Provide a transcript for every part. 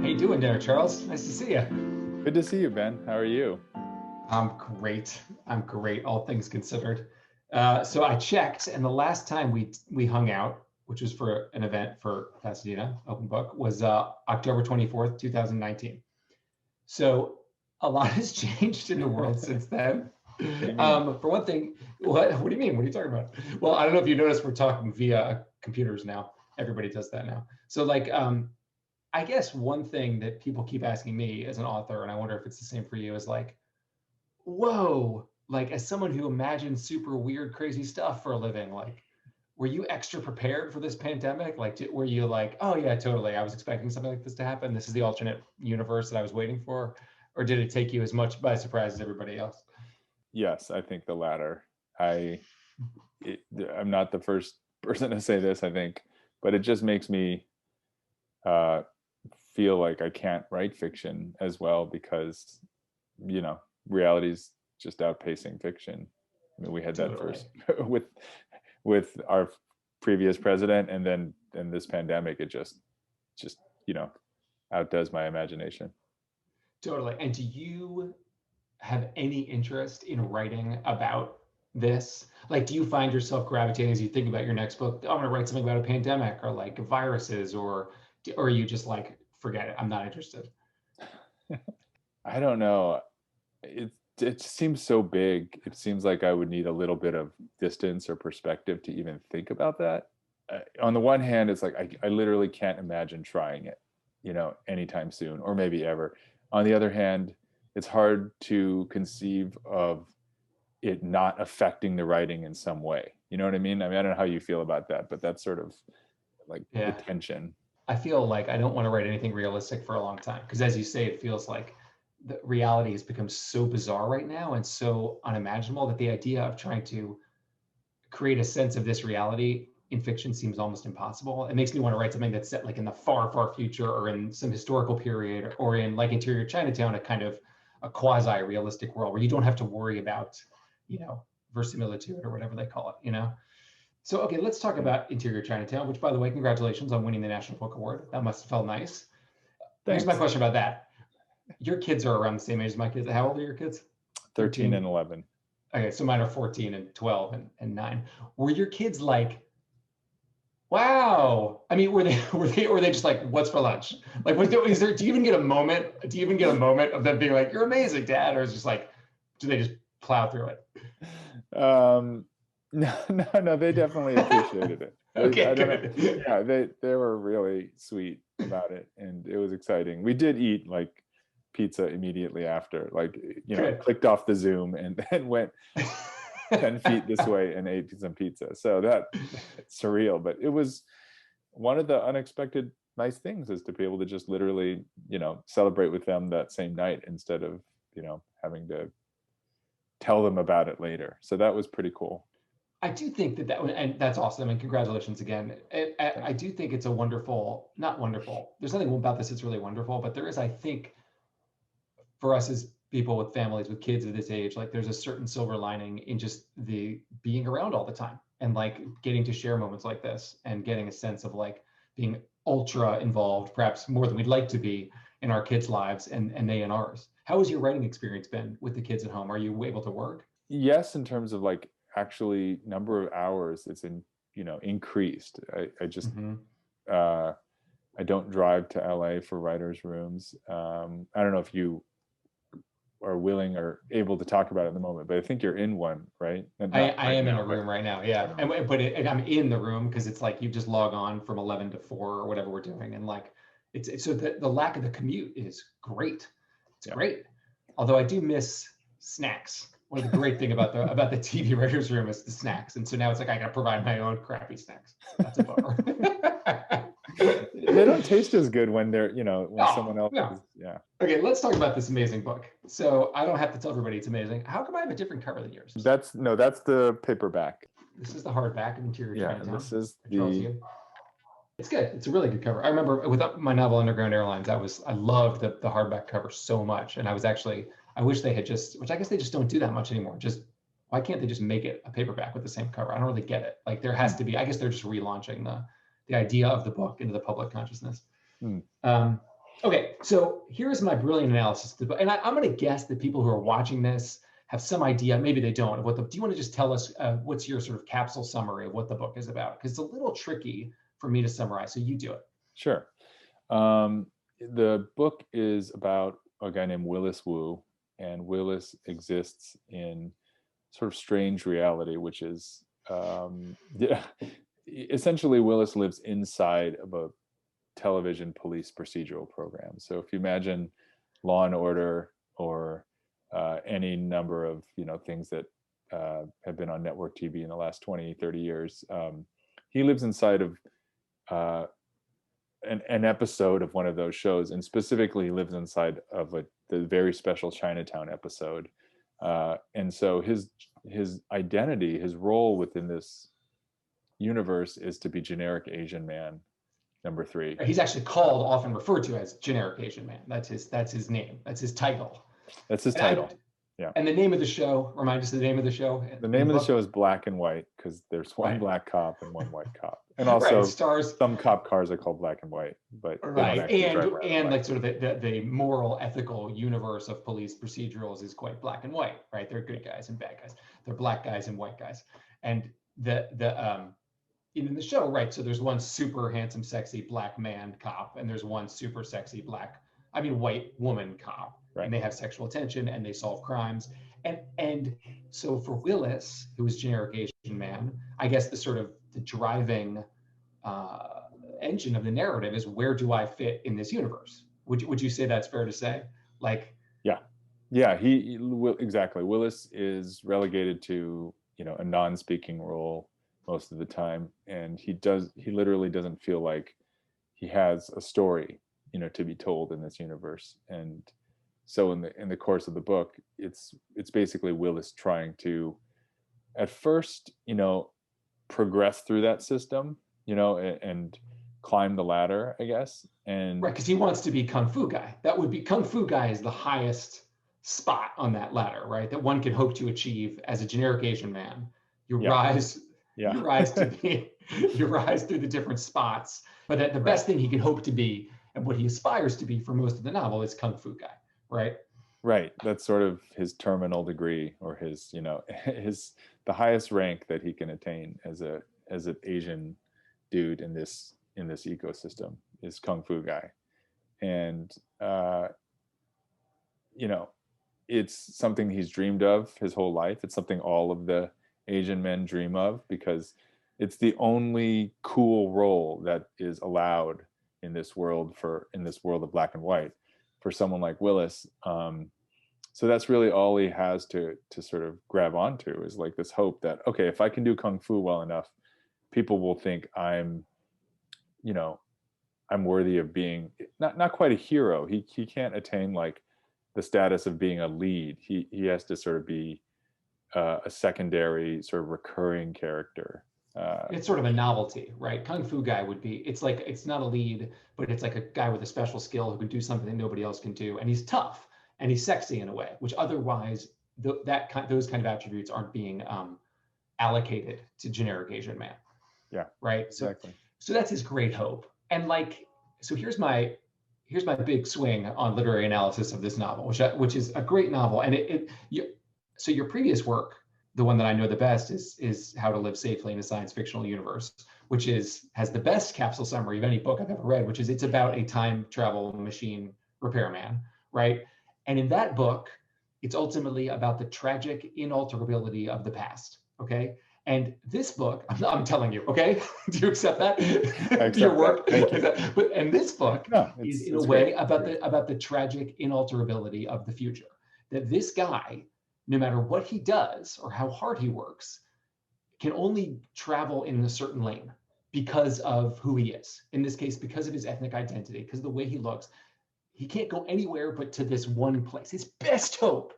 How you doing there, Charles? Nice to see you. Good to see you, Ben. How are you? I'm great. I'm great, all things considered. So I checked, and the last time we hung out, which was for an event for Pasadena Open Book, was October 24th, 2019. So a lot has changed in the world since then. What do you mean? For one thing, what do you mean? What are you talking about? Well, I don't know if you noticed we're talking via computers now. Everybody does that now. So I guess one thing that people keep asking me as an author, and I wonder if it's the same for you, is like, whoa, like as someone who imagines super weird, crazy stuff for a living, like, were you extra prepared for this pandemic? Like, were you like, oh yeah, totally, I was expecting something like this to happen. This is the alternate universe that I was waiting for. Or did it take you as much by surprise as everybody else? Yes, I think the latter. I, it, I'm not the first person to say this, I think, but it just makes me uh, feel like I can't write fiction as well because, you know, reality's just outpacing fiction. I mean, we had that Totally. first with our previous president, and then in this pandemic, it just you know outdoes my imagination. Totally. And do you have any interest in writing about this? Like, do you find yourself gravitating as you think about your next book? "Oh, I'm going to write something about a pandemic or like viruses, or are you just like, forget it, I'm not interested? I don't know. It seems so big. It seems like I would need a little bit of distance or perspective to even think about that. On the one hand, it's like I literally can't imagine trying it, anytime soon or maybe ever. On the other hand, it's hard to conceive of it not affecting the writing in some way. You know what I mean? I mean, I don't know how you feel about that, but that's sort of like the Yeah. tension. I feel like I don't want to write anything realistic for a long time because, as you say, it feels like the reality has become so bizarre right now and so unimaginable that the idea of trying to create a sense of this reality in fiction seems almost impossible. It makes me want to write something that's set like in the far, far future or in some historical period or in like interior Chinatown, a kind of a quasi-realistic world where you don't have to worry about, you know, verisimilitude or whatever they call it. So, okay, let's talk Mm. about Interior Chinatown, which, by the way, congratulations on winning the National Book Award. That must have felt nice. Here's my Thanks. question about that. Your kids are around the same age as my kids. How old are your kids? 13 and 13. 11. Okay, so mine are 14 and 12 and 9. Were your kids like, wow? I mean, were they just like, what's for lunch? Like, is there? Do you even get a moment? Do you even get a moment of them being like, you're amazing, Dad, or is it just like, do they just plow through it? Um, no, no, no, they definitely appreciated it. Okay, I don't know. good. Yeah, they were really sweet about it, and it was exciting. We did eat like pizza immediately after, like Good. clicked off the Zoom and then went 10 feet this way and ate some pizza. So that it's surreal, but it was one of the unexpected nice things is to be able to just literally, celebrate with them that same night instead of, having to tell them about it later. So that was pretty cool. I do think and that's awesome. And congratulations again. I Thanks. do think it's a wonderful, not wonderful. There's nothing about this that's really wonderful, but there is, I think, for us as people with families with kids of this age, like there's a certain silver lining in just the being around all the time and like getting to share moments like this and getting a sense of like being ultra involved, perhaps more than we'd like to be in our kids' lives and they in ours. How has your writing experience been with the kids at home? Are you able to work? Yes, in terms of like actually number of hours, it's increased. I just Hmm. uh, I don't drive to LA for writers' rooms. I don't know if you are willing or able to talk about it at the moment, but I think you're in one, right? And I, not I right am in now, a but room right now, yeah. um, And I'm in the room because it's like you just log on from 11 to 4 or whatever we're doing, and like it's so the lack of the commute is great. It's yeah. great. Although I do miss snacks. One of the great thing about the TV writers room is the snacks, and so now it's like I got to provide my own crappy snacks. That's a bummer. They don't taste as good when they're, when Oh someone else no. is, yeah. Okay, let's talk about this amazing book. So I don't have to tell everybody it's amazing. How come I have a different cover than yours? That's no, that's the paperback. This is the hardback of Interior Yeah, and Chinatown this is by Charles the Yu. It's good. It's a really good cover. I remember with my novel Underground Airlines, I loved the hardback cover so much, and I wish they had just, which I guess they just don't do that much anymore. Just why can't they just make it a paperback with the same cover? I don't really get it. Like there has hmm, to be. I guess they're just relaunching the idea of the book into the public consciousness. hmm. Um, okay, so here's my brilliant analysis of the book. And I'm going to guess that people who are watching this have some idea, maybe they don't, of what do you want to just tell us what's your sort of capsule summary of what the book is about? Because it's a little tricky for me to summarize, so you do it. Sure. The book is about a guy named Willis Wu, and Willis exists in sort of strange reality, which is essentially Willis lives inside of a television police procedural program. So if you imagine Law and Order or any number of things that have been on network TV in the last 20, 30 years, he lives inside of an episode of one of those shows, and specifically he lives inside of the very special Chinatown episode. And so his identity, his role within this universe is to be generic Asian man number 3. He's actually called, often referred to as generic Asian man. That's his name. That's his title. That's his title. Yeah. And the name of the show, remind us of the name of the show. The name of the show is Black and White, because there's one black cop and one white cop. And also some cop cars are called black and white, but and like sort of the moral, ethical universe of police procedurals is quite black and white, right? They're good guys and bad guys. They're black guys and white guys. And in the show, right? So there's one super handsome, sexy black man cop, and there's one super sexy white woman cop. Right. And they have sexual tension and they solve crimes. And so for Willis, who is generic Asian man, I guess the driving engine of the narrative is, where do I fit in this universe? Would you say that's fair to say? Exactly. Willis is relegated to a non-speaking role most of the time, and he literally doesn't feel like he has a story to be told in this universe. And so in the course of the book, it's basically Willis trying to, at first, progress through that system, and climb the ladder, I guess. And right, because he wants to be Kung Fu guy. That would be Kung Fu guy is the highest spot on that ladder, right? That one can hope to achieve as a generic Asian man. You rise through the different spots, but that the best thing he can hope to be, and what he aspires to be for most of the novel, is Kung Fu guy. Right. That's sort of his terminal degree, or his the highest rank that he can attain as an Asian dude in this ecosystem is Kung Fu guy. And it's something he's dreamed of his whole life. It's something all of the Asian men dream of, because it's the only cool role that is allowed in this world of black and white for someone like Willis. So that's really all he has to sort of grab onto, is like this hope that, okay, if I can do Kung Fu well enough, people will think I'm worthy of being not quite a hero. He can't attain like the status of being a lead. He has to sort of be a secondary, sort of recurring character. It's sort of a novelty, right? Kung Fu guy would be, it's not a lead, but it's like a guy with a special skill who can do something that nobody else can do. And he's tough and he's sexy in a way, which otherwise those kind of attributes aren't being allocated to generic Asian man. Yeah. Right. Exactly. So that's his great hope. And so here's my big swing on literary analysis of this novel, which is a great novel. And so your previous work, the one that I know the best, is How to Live Safely in a Science Fictional Universe, which has the best capsule summary of any book I've ever read, which is, it's about a time travel machine repairman, right? And in that book, it's ultimately about the tragic inalterability of the past, okay? And this book, I'm telling you, okay? Do you accept that? Your work. Thank you. And this book is in a way about the tragic inalterability of the future. That this guy, no matter what he does or how hard he works, can only travel in a certain lane because of who he is. In this case, because of his ethnic identity, because of the way he looks. He can't go anywhere but to this one place. His best hope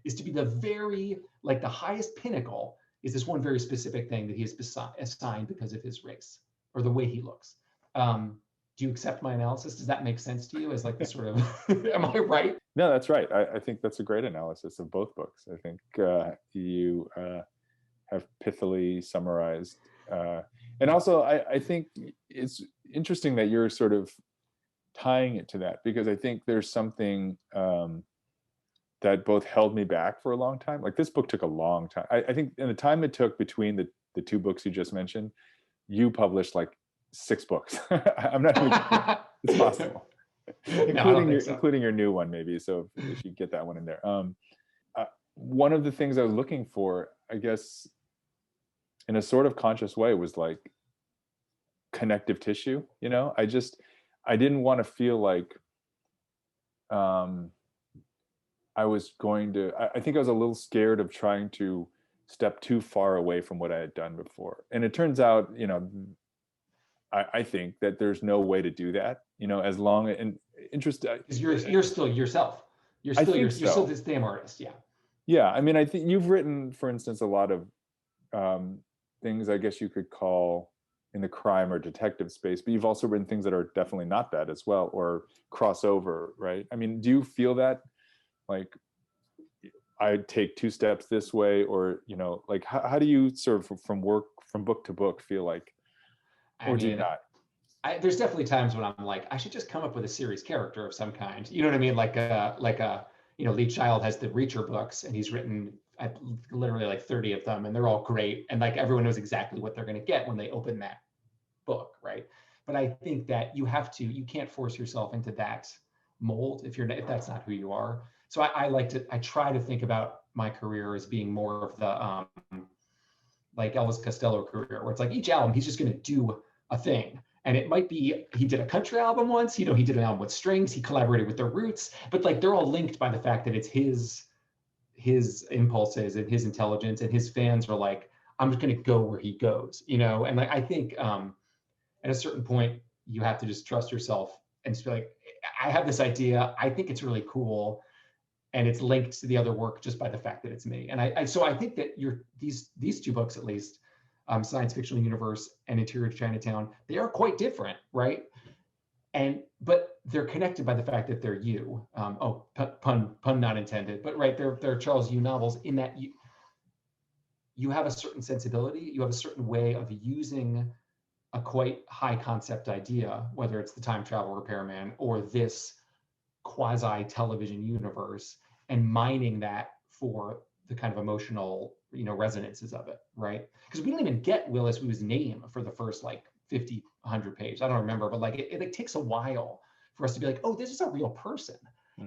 is to be the highest pinnacle is this one very specific thing that he is assigned because of his race or the way he looks. Do you accept my analysis? Does that make sense to you as like the sort of, am I right? No, that's right. I think that's a great analysis of both books. I think you have pithily summarized. And also, I think it's interesting that you're sort of tying it to that, because I think there's something that both held me back for a long time. Like this book took a long time. I think in the time it took between the two books you just mentioned, you published like 6 books. I'm not even kidding. It's possible. Including your new one, maybe. So if you get that one in there. One of the things I was looking for, I guess, in a sort of conscious way, was like connective tissue. You know, I didn't want to feel like I was going to. I think I was a little scared of trying to step too far away from what I had done before. And it turns out, you know, I think that there's no way to do that. You know, as long and interested. Because you're still yourself. You're still this damn artist. Yeah. Yeah, I mean, I think you've written, for instance, a lot of things I guess you could call in the crime or detective space, but you've also written things that are definitely not that as well, or crossover, right? I mean, do you feel that like I take 2 steps this way, or, you know, like how do you sort of from book to book feel like, or do you not? There's definitely times when I'm like, I should just come up with a series character of some kind. You know what I mean? Like a you know, Lee Child has the Reacher books, and he's written literally like 30 of them, and they're all great. And like everyone knows exactly what they're going to get when they open that book, right? But I think that you can't force yourself into that mold if that's not who you are. So I try to think about my career as being more of the like Elvis Costello career, where it's like each album he's just going to do a thing. And it might be he did a country album once, you know, he did an album with strings, he collaborated with the Roots, but like they're all linked by the fact that it's his impulses and his intelligence, and his fans are like, I'm just going to go where he goes, you know. And I think at a certain point you have to just trust yourself and just be like, I have this idea, I think it's really cool, and it's linked to the other work just by the fact that it's me. And so I think that these 2 books, at least, Science Fictional Universe and Interior to Chinatown, they are quite different, right? But they're connected by the fact that they're you. Pun not intended, but right, they're Charles Yu novels, in that you have a certain sensibility, you have a certain way of using a quite high concept idea, whether it's the time travel repairman or this quasi television universe, and mining that for the kind of emotional, you know, resonances of it, right? Because we didn't even get Willis Wu's name for the first like 50, 100 pages. I don't remember, but like it takes a while for us to be like, oh, this is a real person.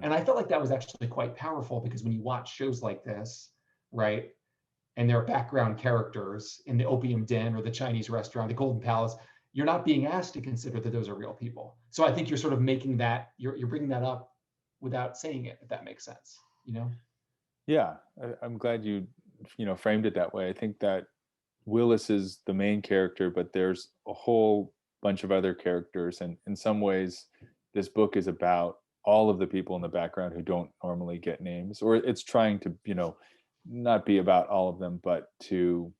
And I felt like that was actually quite powerful, because when you watch shows like this, right, and there are background characters in the Opium Den or the Chinese restaurant, the Golden Palace, you're not being asked to consider that those are real people. So I think you're sort of making that, you're bringing that up without saying it, if that makes sense, you know? Yeah, I'm glad you framed it that way. I think that Willis is the main character, but there's a whole bunch of other characters, and in some ways this book is about all of the people in the background who don't normally get names, or it's trying to, you know, not be about all of them, but to,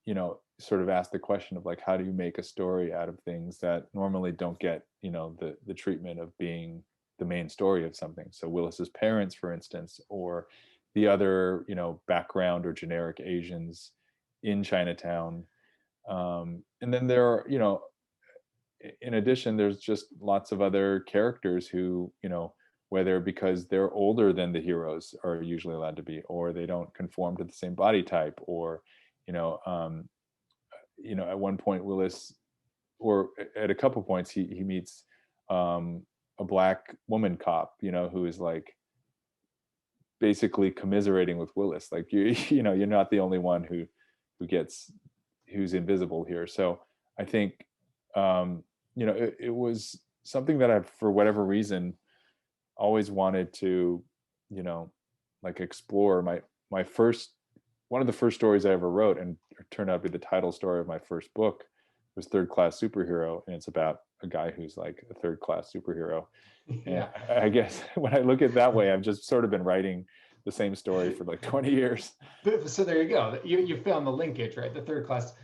you know, sort of ask the question of like, how do you make a story out of things that normally don't get, you know, the treatment of being the main story of something. So Willis's parents, for instance, or the other, you know, background or generic Asians in Chinatown. And then there are, you know, in addition, there's just lots of other characters who, you know, whether because they're older than the heroes are usually allowed to be, or they don't conform to the same body type, or, you know, at one point Willis, or at a couple points, he meets a Black woman cop, you know, who is like basically commiserating with Willis, like you know, you're not the only one who's invisible here. So I think you know, it was something that I, for whatever reason, always wanted to, you know, like explore. My first, one of the first stories I ever wrote, and it turned out to be the title story of my first book, was Third Class Superhero, and it's about a guy who's like a third class superhero. Yeah. And I guess when I look at it that way, I've just sort of been writing the same story for like 20 years. So there you go. You found the linkage, right? The third class.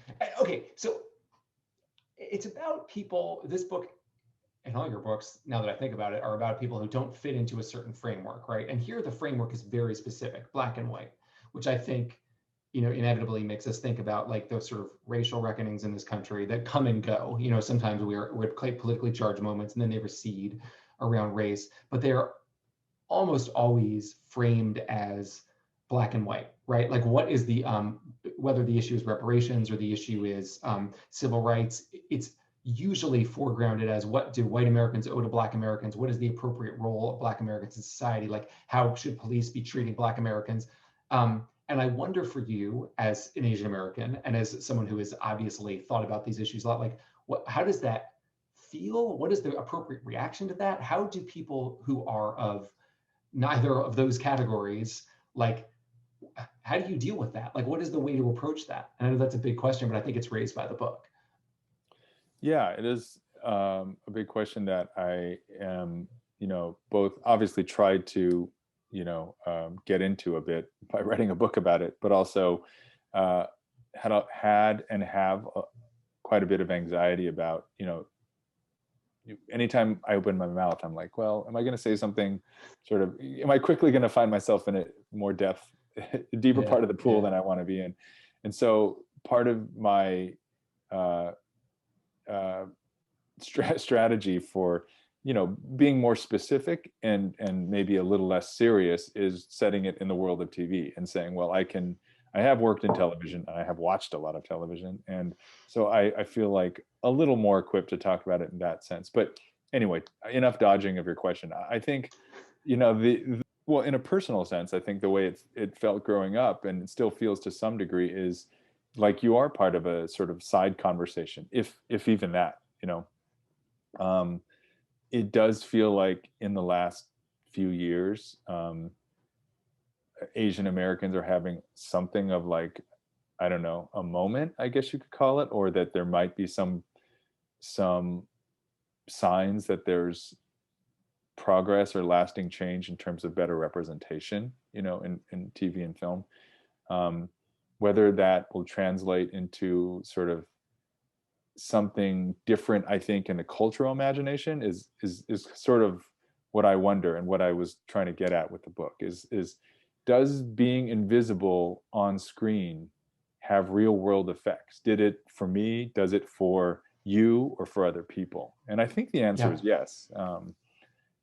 Okay, so it's about people. This book and all your books, now that I think about it, are about people who don't fit into a certain framework, right? And here the framework is very specific, black and white, which I think inevitably makes us think about like those sort of racial reckonings in this country that come and go. Sometimes we're politically charged moments and then they recede around race, but they're almost always framed as black and white, right? Like what is the whether the issue is reparations or the issue is civil rights, it's usually foregrounded as what do white Americans owe to black Americans? What is the appropriate role of black Americans in society? Like how should police be treating black Americans? And I wonder for you as an Asian American and as someone who has obviously thought about these issues a lot, like how does that feel? What is the appropriate reaction to that? How do people who are of neither of those categories, like, how do you deal with that? Like, what is the way to approach that? And I know that's a big question, but I think it's raised by the book. Yeah, it is a big question that I am, both obviously tried to, get into a bit by writing a book about it, but also had and have quite a bit of anxiety about, anytime I open my mouth, I'm like, well, am I going to say something am I quickly going to find myself in a more deeper part of the pool than I want to be in? And so part of my strategy for, being more specific and maybe a little less serious is setting it in the world of TV and saying, well, I have worked in television and I have watched a lot of television. And so I feel like a little more equipped to talk about it in that sense. But anyway, enough dodging of your question. I think, well, in a personal sense, I think the way it felt growing up, and it still feels to some degree, is like you are part of a sort of side conversation, if even that, it does feel like in the last few years, Asian Americans are having something of like, I don't know, a moment, I guess you could call it, or that there might be some signs that there's progress or lasting change in terms of better representation, in TV and film. Whether that will translate into sort of something different, I think, in the cultural imagination is sort of what I wonder, and what I was trying to get at with the book is does being invisible on screen have real world effects? Did it for me? Does it for you or for other people? And I think the answer is yes.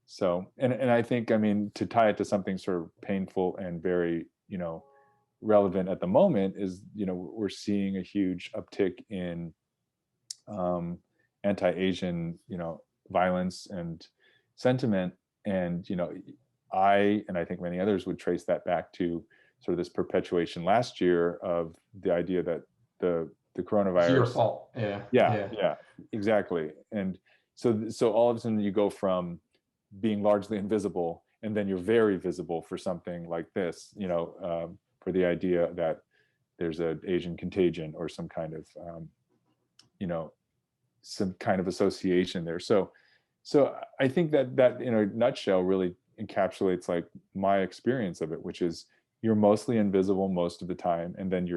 So, and I think, I mean, to tie it to something sort of painful and very, relevant at the moment is, we're seeing a huge uptick in anti-Asian, violence and sentiment. And, I think many others would trace that back to sort of this perpetuation last year of the idea that the coronavirus. It's your fault. Yeah, exactly. And so all of a sudden you go from being largely invisible, and then you're very visible for something like this, for the idea that there's an Asian contagion or some kind of, some kind of association there. So I think that in a nutshell really encapsulates like my experience of it, which is you're mostly invisible most of the time, and then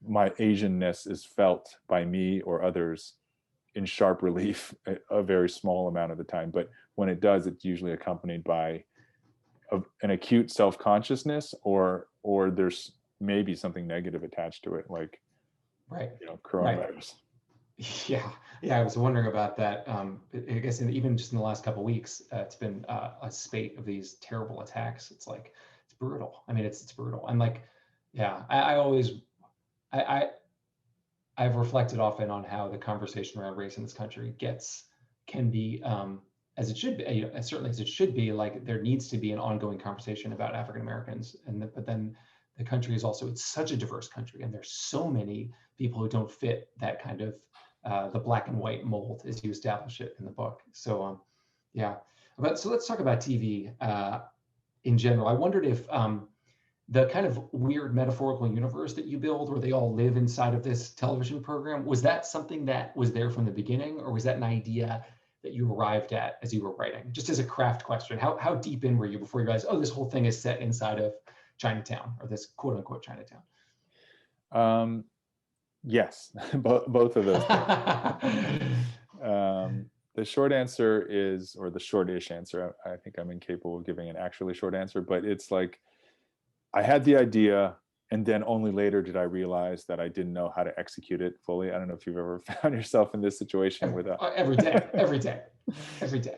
my Asianness is felt by me or others in sharp relief a very small amount of the time. But when it does, it's usually accompanied by an acute self-consciousness, or there's maybe something negative attached to it, like coronavirus. Yeah, I was wondering about that. I guess even just in the last couple of weeks, it's been a spate of these terrible attacks. It's like it's brutal. I mean, it's brutal. And like, I've reflected often on how the conversation around race in this country can be as it should be, certainly as it should be. Like there needs to be an ongoing conversation about African Americans, but then the country is also, it's such a diverse country, and there's so many people who don't fit that kind of the black and white mold as you establish it in the book. So so let's talk about TV in general. I wondered if the kind of weird metaphorical universe that you build where they all live inside of this television program, was that something that was there from the beginning, or was that an idea that you arrived at as you were writing? Just as a craft question, how deep in were you before you realized, oh, this whole thing is set inside of Chinatown, or this quote unquote Chinatown? Yes, both of those things. The short answer is, or the short-ish answer, I think I'm incapable of giving an actually short answer, but it's like, I had the idea, and then only later did I realize that I didn't know how to execute it fully. I don't know if you've ever found yourself in this situation with every day, every day, every day.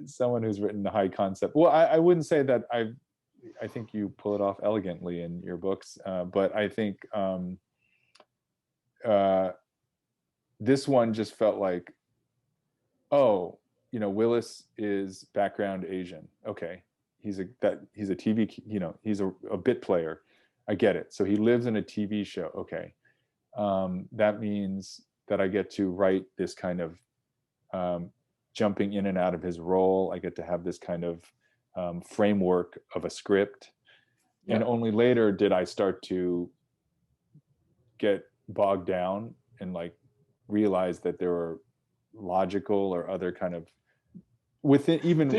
Someone who's written the high concept. Well, I wouldn't say that I think you pull it off elegantly in your books, but I think this one just felt like, oh, Willis is background Asian. Okay, he's a TV, he's a bit player. I get it. So he lives in a TV show. Okay, that means that I get to write this kind of jumping in and out of his role. I get to have this kind of framework of a script. Yep. And only later did I start to get bogged down and like realize that there were logical or other kind of within even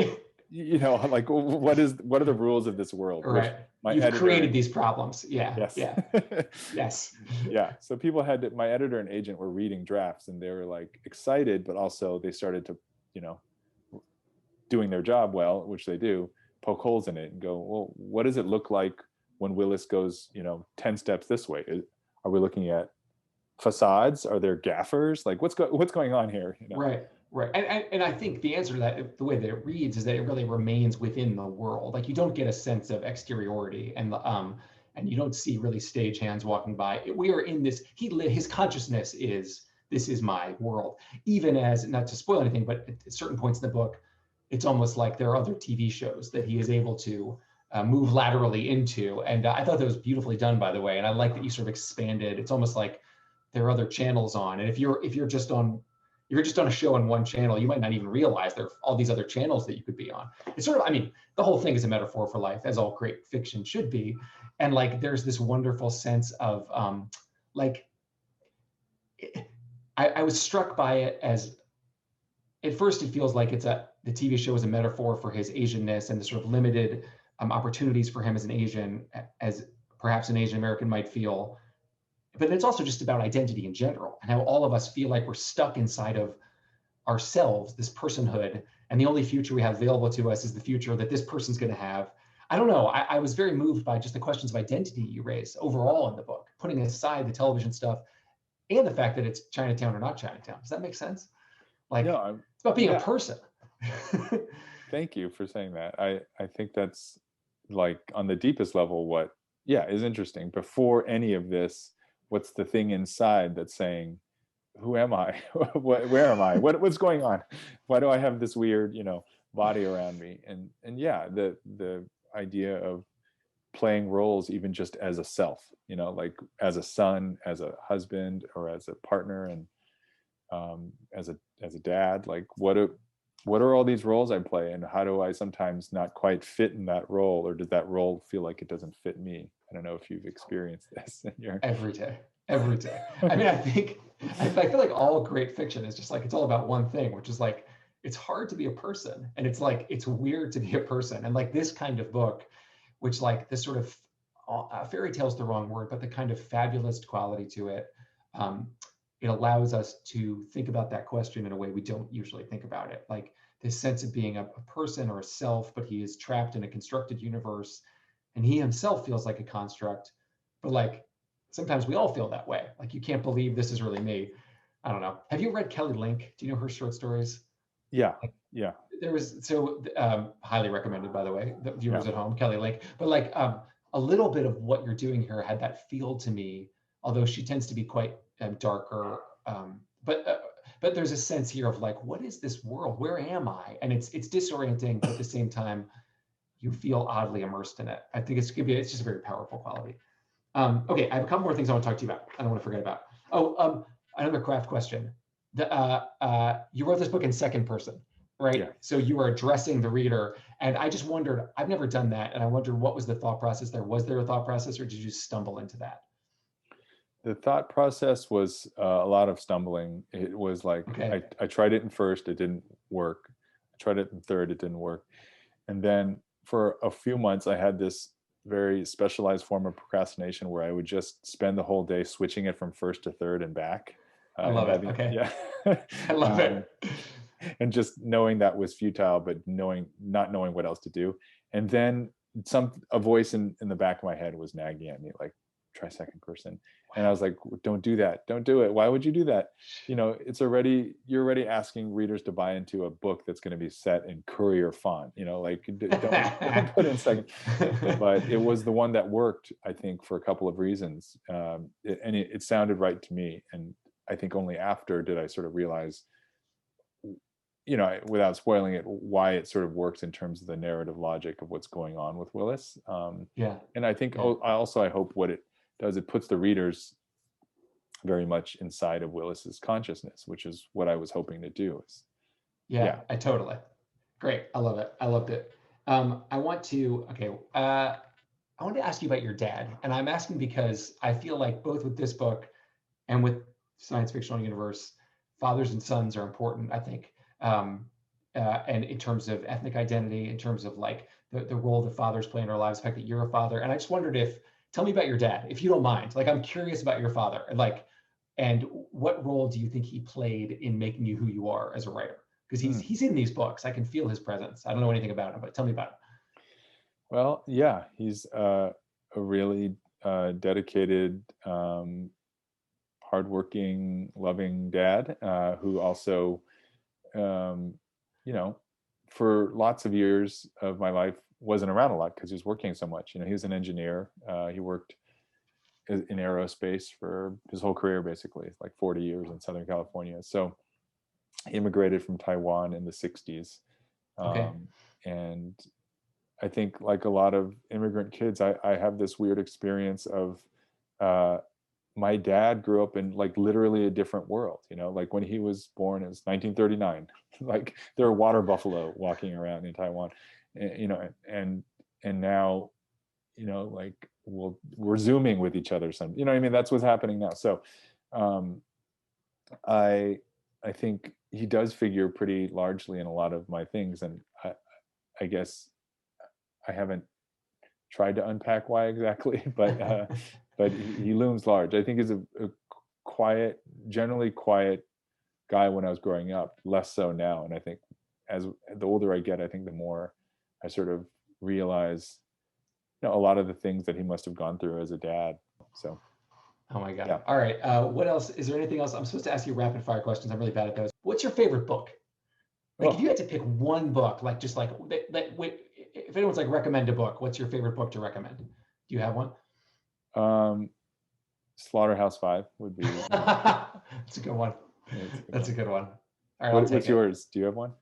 like what are the rules of this world, right? You've created these problems. Yes. Yes. Yeah, so people my editor and agent were reading drafts and they were like excited, but also they started to doing their job well, which they do, poke holes in it and go, well, what does it look like when Willis goes 10 steps this way? Are we looking at facades? Are there gaffers? Like what's going on here? Right. And I think the answer to that, the way that it reads, is that it really remains within the world. Like you don't get a sense of exteriority and you don't see really stagehands walking by. We are in this, his consciousness is, this is my world. Even as, not to spoil anything, but at certain points in the book, it's almost like there are other TV shows that he is able to move laterally into. And I thought that was beautifully done, by the way. And I like that you sort of expanded. It's almost like there are other channels on. And if you're just on a show on one channel, you might not even realize there are all these other channels that you could be on. It's sort of, the whole thing is a metaphor for life, as all great fiction should be. And like, there's this wonderful sense of I was struck by it as, at first it feels like the TV show is a metaphor for his Asianness and the sort of limited opportunities for him as an Asian, as perhaps an Asian American might feel. But it's also just about identity in general and how all of us feel like we're stuck inside of ourselves, this personhood, and the only future we have available to us is the future that this person's going to have. I don't know. I was very moved by just the questions of identity you raised overall in the book, putting aside the television stuff and the fact that it's Chinatown or not Chinatown. Does that make sense? Like, it's about being a person. Thank you for saying that. I think that's like on the deepest level what is interesting. Before any of this, what's the thing inside that's saying, who am I? Where am I? What's going on? Why do I have this weird, body around me? And the idea of playing roles even just as a self, like as a son, as a husband, or as a partner, and as a dad, like what are all these roles I play, and how do I sometimes not quite fit in that role, or does that role feel like it doesn't fit me? I don't know if you've experienced this in your every day. I feel like all great fiction is just like, it's all about one thing, which is like, it's hard to be a person, and it's like, it's weird to be a person. And like this kind of book, which like this sort of fairy tale is the wrong word, but the kind of fabulous quality to it, it allows us to think about that question in a way we don't usually think about it. Like this sense of being a person or a self, but he is trapped in a constructed universe, and he himself feels like a construct. But like sometimes we all feel that way. Like you can't believe this is really me. I don't know. Have you read Kelly Link? Do you know her short stories? Yeah. There was highly recommended, by the way, the viewers at home, Kelly Link. But like a little bit of what you're doing here had that feel to me, although she tends to be quite darker. But there's a sense here of like, what is this world? Where am I? And it's disorienting, but at the same time, you feel oddly immersed in it. I think it's just a very powerful quality. Okay, I have a couple more things I want to talk to you about. I don't want to forget about. Another craft question. You wrote this book in second person, right? Yeah. So you are addressing the reader, and I just wondered, I've never done that, and I wondered what was the thought process there? Was there a thought process, or did you just stumble into that? The thought process was a lot of stumbling. It was like, okay. I tried it in first, it didn't work. I tried it in third, it didn't work. And then for a few months, I had this very specialized form of procrastination where I would just spend the whole day switching it from first to third and back. I love it. Okay. Yeah. I love it. And just knowing that was futile, but not knowing what else to do. And then a voice in the back of my head was nagging at me, like, try second person. And I was like, don't do that. Don't do it. Why would you do that? You're already asking readers to buy into a book that's going to be set in Courier font, like don't put in second. But it was the one that worked, I think, for a couple of reasons. It sounded right to me. And I think only after did I sort of realize, without spoiling it, why it sort of works in terms of the narrative logic of what's going on with Willis. And I think I hope what it does, it puts the readers very much inside of Willis's consciousness, which is what I was hoping to do. I totally. Great. I love it. I loved it. I want to ask you about your dad. And I'm asking because I feel like both with this book and with Science Fictional Universe, fathers and sons are important, I think. And in terms of ethnic identity, in terms of like the role that fathers play in our lives, the fact that you're a father. And I just wondered tell me about your dad, if you don't mind. Like, I'm curious about your father, and what role do you think he played in making you who you are as a writer? Because he's in these books. I can feel his presence. I don't know anything about him, but tell me about him. Well, yeah, he's a really dedicated, hardworking, loving dad who also, for lots of years of my life wasn't around a lot because he was working so much. He was an engineer. He worked in aerospace for his whole career, basically, like 40 years in Southern California. So he immigrated from Taiwan in the 60s. Okay. And I think, like a lot of immigrant kids, I have this weird experience of my dad grew up in like literally a different world. Like when he was born, it was 1939. Like there are water buffalo walking around in Taiwan, and now, like we're Zooming with each other. That's what's happening now. So I think he does figure pretty largely in a lot of my things, and I guess I haven't tried to unpack why exactly, but he looms large. I think he's a quiet, generally quiet guy when I was growing up, less so now. And I think as the older I get, I think the more I sort of realize, a lot of the things that he must have gone through as a dad. So. Oh my God. Yeah. All right. What else? Is there anything else? I'm supposed to ask you rapid fire questions. I'm really bad at those. What's your favorite book? Like, if you had to pick one book, like just like if anyone's like recommend a book, what's your favorite book to recommend? Do you have one? Slaughterhouse-Five would be. That's a good one. That's a good one. All right, what's yours? Do you have one?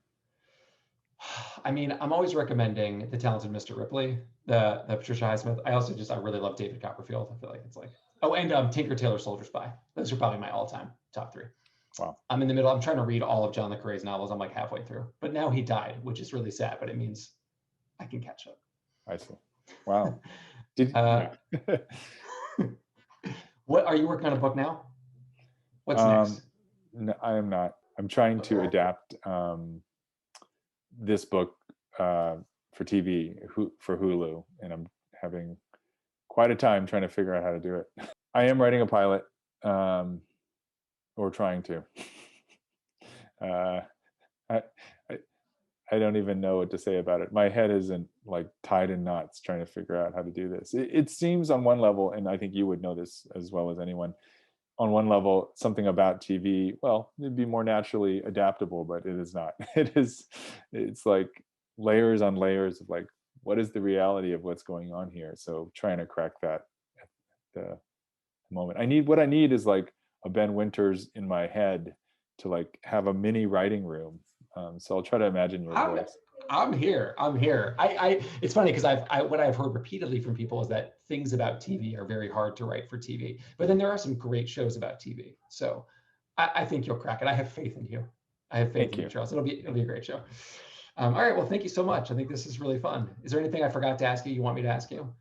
I mean, I'm always recommending The Talented Mr. Ripley, the Patricia Highsmith. I really love David Copperfield. I feel like it's like, and Tinker Tailor Soldier Spy. Those are probably my all-time top three. Wow. I'm in the middle. I'm trying to read all of John le Carré's novels. I'm like halfway through, but now he died, which is really sad, but it means I can catch up. I see. Wow. What are you working on a book now? What's next? No, I am not. I'm trying to adapt this book for TV for Hulu, and I'm having quite a time trying to figure out how to do it. I am writing a pilot, or trying to. I don't even know what to say about it. My head isn't like tied in knots trying to figure out how to do this. It seems on one level, and I think you would know this as well as anyone, on one level, something about TV, well, it'd be more naturally adaptable, but it is not. It's like layers on layers of like, what is the reality of what's going on here? So trying to crack that at the moment. What I need is like a Ben Winters in my head to like have a mini writing room. So I'll try to imagine your voice. I'm here. It's funny because what I've heard repeatedly from people is that things about TV are very hard to write for TV, but then there are some great shows about TV. So I think you'll crack it. I have faith in you. I have faith in you, Charles. It'll be a great show. All right. Well, thank you so much. I think this is really fun. Is there anything I forgot to ask you want me to ask you?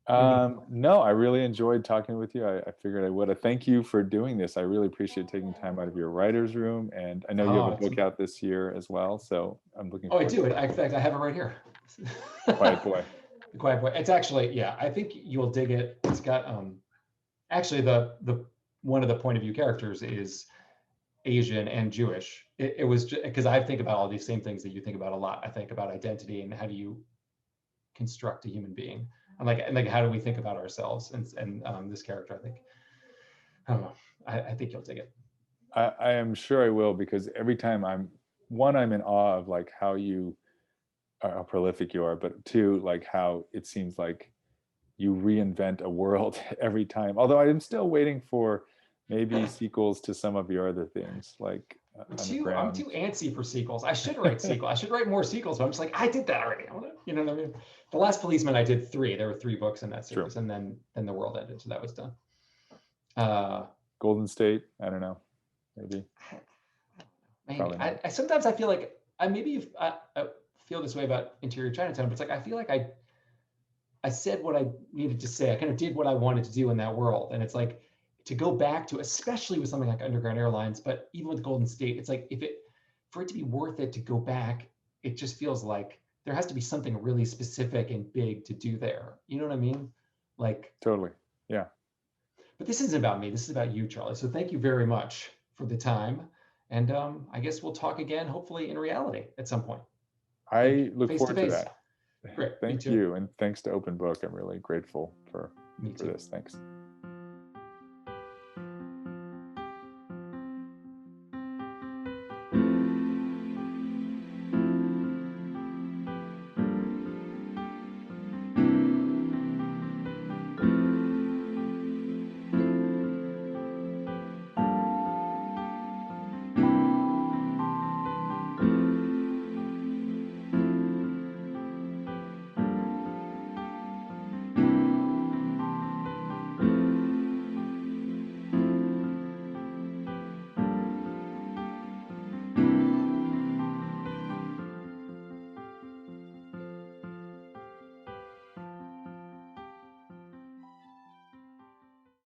No, I really enjoyed talking with you. I figured I would. Thank you for doing this. I really appreciate taking time out of your writer's room. And I know you have a book out this year as well. So I'm looking forward to it. In fact, I have it right here. Quiet Boy. The Quiet Boy. It's actually, I think you will dig it. It's got, actually the one of the point of view characters is Asian and Jewish. It was because I think about all these same things that you think about a lot. I think about identity and how do you construct a human being, and how do we think about ourselves, and this character, I don't know, I think you'll dig it. I am sure I will, because every time I'm in awe of like how prolific you are, but two, like how it seems like you reinvent a world every time. Although I am still waiting for maybe sequels to some of your other things, like I'm Underground. too antsy for sequels. I should write sequels. I should write more sequels, but I'm just like, I did that already. You know what I mean? The Last Policeman, I did 3. There were 3 books in that series, True. and then the world ended, so that was done. Golden State, I don't know, maybe. Maybe. I sometimes I feel like I feel this way about Interior Chinatown, but it's like I feel like I said what I needed to say. I kind of did what I wanted to do in that world, and it's like to go back to, especially with something like Underground Airlines, but even with Golden State, it's like for it to be worth it to go back, it just feels like there has to be something really specific and big to do there. You know what I mean? Like, totally, yeah. But this isn't about me. This is about you, Charlie. So thank you very much for the time, and I guess we'll talk again, hopefully in reality at some point. I look forward to that. Great. Thank you, and thanks to Open Book. I'm really grateful for this. Thanks.